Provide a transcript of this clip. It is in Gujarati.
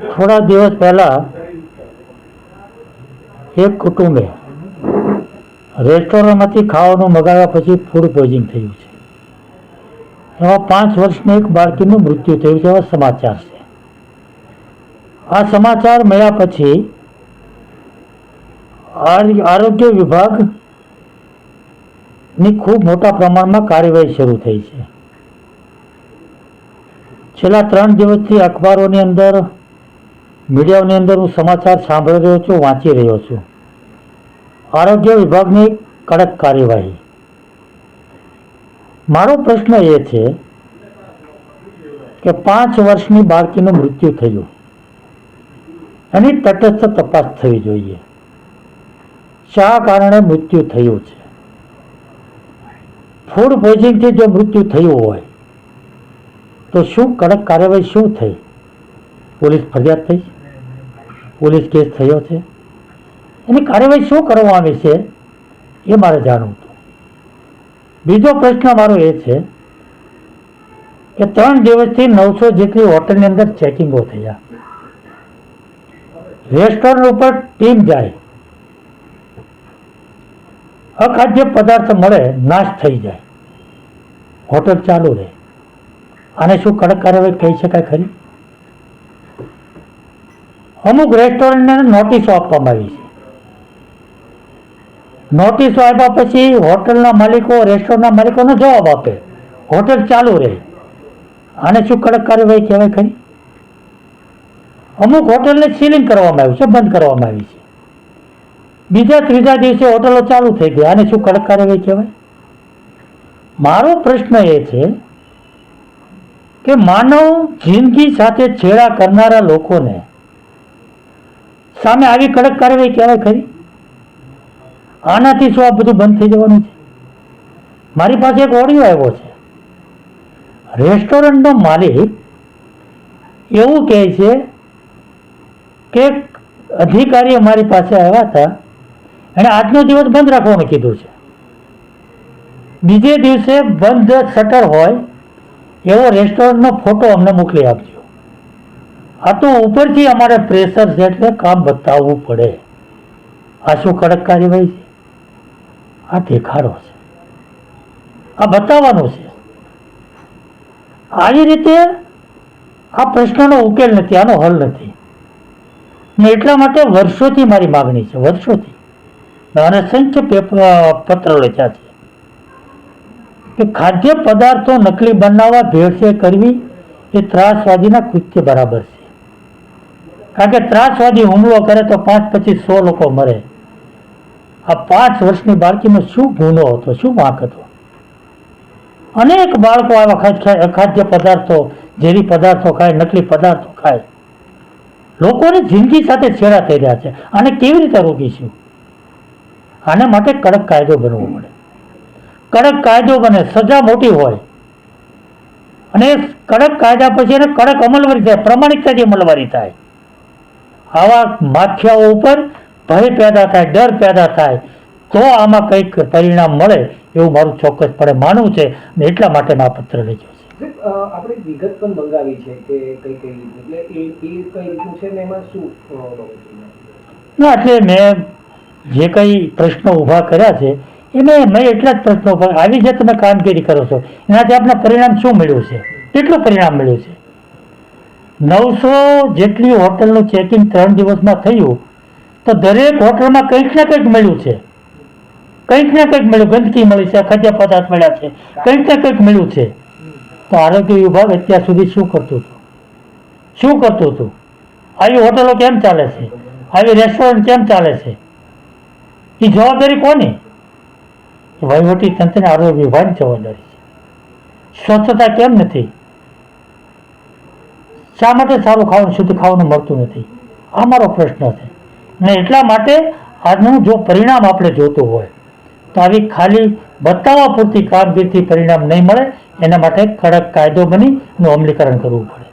થોડા દિવસ પહેલા એક કુટુંબે રેસ્ટોરન્ટમાંથી ખાવાનું મગાવ્યા પછી ફૂડ પોઈઝનિંગ થયું છે. એમાં 5 વર્ષની એક બાળકીનું મૃત્યુ થયું છે, એવા સમાચાર છે. આ સમાચાર મળ્યા પછી આરોગ્ય વિભાગની ખૂબ મોટા પ્રમાણમાં કાર્યવાહી શરૂ થઈ છે. છેલ્લા 3 દિવસથી અખબારોની અંદર, મીડિયાની અંદર હું સમાચાર સાંભળી રહ્યો છું, વાંચી રહ્યો છું. આરોગ્ય વિભાગની કડક કાર્યવાહી. મારો પ્રશ્ન એ છે કે 5 વર્ષની બાળકીનું મૃત્યુ થયું, એની તટસ્થ તપાસ થવી જોઈએ. શા કારણે મૃત્યુ થયું છે? ફૂડ પોઈઝનિંગથી જો મૃત્યુ થયું હોય તો શું કડક કાર્યવાહી શું થઈ? પોલીસ ફરિયાદ થઈ? પોલીસ કેસ થયો છે? એની કાર્યવાહી શું કરવામાં આવી છે એ મારે જાણવું હતું. બીજો પ્રશ્ન મારો એ છે કે 3 દિવસથી 900 જેટલી હોટલની અંદર ચેકિંગો થયા. રેસ્ટોરન્ટ ઉપર ટીમ જાય, અખાદ્ય પદાર્થ મળે, નાશ થઈ જાય, હોટલ ચાલુ રહે. આને શું કડક કાર્યવાહી કહી શકાય ખરી? અમુક રેસ્ટોરન્ટને નોટિસો આપવામાં આવી છે. નોટિસો આપ્યા પછી હોટલના માલિકો, રેસ્ટોરન્ટના માલિકોનો જવાબ આપે, હોટલ ચાલુ રહે. આને શું કડક કાર્યવાહી કહેવાય ખરી? અમુક હોટલને સીલિંગ કરવામાં આવ્યું છે, બંધ કરવામાં આવી છે. બીજા ત્રીજા દિવસે હોટલો ચાલુ થઈ ગઈ. આને શું કડક કાર્યવાહી કહેવાય? મારો પ્રશ્ન એ છે કે માનવ જિંદગી સાથે છેડા કરનારા લોકોને સામે આવી કડક કાર્યવાહી કહેવાય ખરી? આનાથી શું આ બધું બંધ થઈ જવાનું છે? મારી પાસે એક ઓડિયો આવ્યો છે. રેસ્ટોરન્ટનો માલિક એવું કહે છે કે અધિકારી અમારી પાસે આવ્યા હતા, એણે આજનો દિવસ બંધ રાખવાનું કીધું છે. બીજે દિવસે બંધ શટર હોય એવો રેસ્ટોરન્ટનો ફોટો અમને મોકલી આપજો. આ તો ઉપરથી અમારે પ્રેશર છે એટલે કામ બતાવવું પડે. આ શું કડક કાર્યવાહી છે? આ દેખાડો છે, આ બતાવવાનું છે. આવી રીતે આ પ્રશ્નનો ઉકેલ નથી, આનો હલ નથી. ને એટલા માટે વર્ષોથી મારી માગણી છે, વર્ષોથી અને અસંખ્ય પત્ર લખ્યા છે કે ખાદ્ય પદાર્થો નકલી બનાવવા, ભેળસેળ કરવી એ ત્રાસવાદીના કૃત્ય બરાબર છે. કારણ કે ત્રાસવાદી હુમલો કરે તો 5, 25, 100 લોકો મરે. આ 5 વર્ષની બાળકીનો શું ગુનો હતો, શું વાંક હતો? અનેક બાળકો આવા અખાદ્ય પદાર્થો, ઝેરી પદાર્થો ખાય, નકલી પદાર્થો ખાય. લોકોની જિંદગી સાથે છેડા થઈ રહ્યા છે. આને કેવી રીતે રોકીશું? આને માટે કડક કાયદો બનવો પડે. કડક કાયદો બને, સજા મોટી હોય, અને કડક કાયદા પછી એને કડક અમલવારી થાય, પ્રમાણિકતાથી અમલવારી થાય. આવા માફિયાઓ ઉપર ભય પેદા થાય, ડર પેદા થાય, તો આમાં કંઈક પરિણામ મળે એવું મારું ચોક્કસપણે માનવું છે. અને એટલા માટે મેં આ પત્ર લખ્યો છે. આપણે વિગત પણ મંગાવી છે કે કઈ કઈ એટલે એ કઈ રીતનું છે ને એમાં શું ના, એટલે મેં જે કંઈ પ્રશ્નો ઊભા કર્યા છે મેં એટલા જ પ્રશ્નો પર આવી જે તમે કામગીરી કરો છો એનાથી આપણે પરિણામ શું મળ્યું છે, કેટલું પરિણામ મળ્યું છે? 900 જેટલી હોટલનું ચેકિંગ 3 દિવસમાં થયું તો દરેક હોટલમાં કંઈક ને કંઈક મળ્યું છે, કંઈક ને કંઈક મળ્યું. ગંદકી મળી છે, ખાદ્ય પદાર્થ મળ્યા છે, કંઈક ને કંઈક મળ્યું છે. તો આરોગ્ય વિભાગ અત્યાર સુધી શું કરતું હતું? શું કરતું હતું? આવી હોટલો કેમ ચાલે છે? આવી રેસ્ટોરન્ટ કેમ ચાલે છે? એ જવાબદારી કોની? વહીવટી તંત્રને, આરોગ્ય વિભાગની જવાબદારી છે. સ્વચ્છતા કેમ નથી? શા માટે સારું ખાવાનું, શુદ્ધ ખાવાનું મળતું નથી? આ મારો પ્રશ્ન છે. અને એટલા માટે આજનું જો પરિણામ આપણે જોતું હોય તો આવી ખાલી બતાવવા પૂરતી કામગીરીથી પરિણામ નહીં મળે. એના માટે કડક કાયદો બની એનું અમલીકરણ કરવું પડે.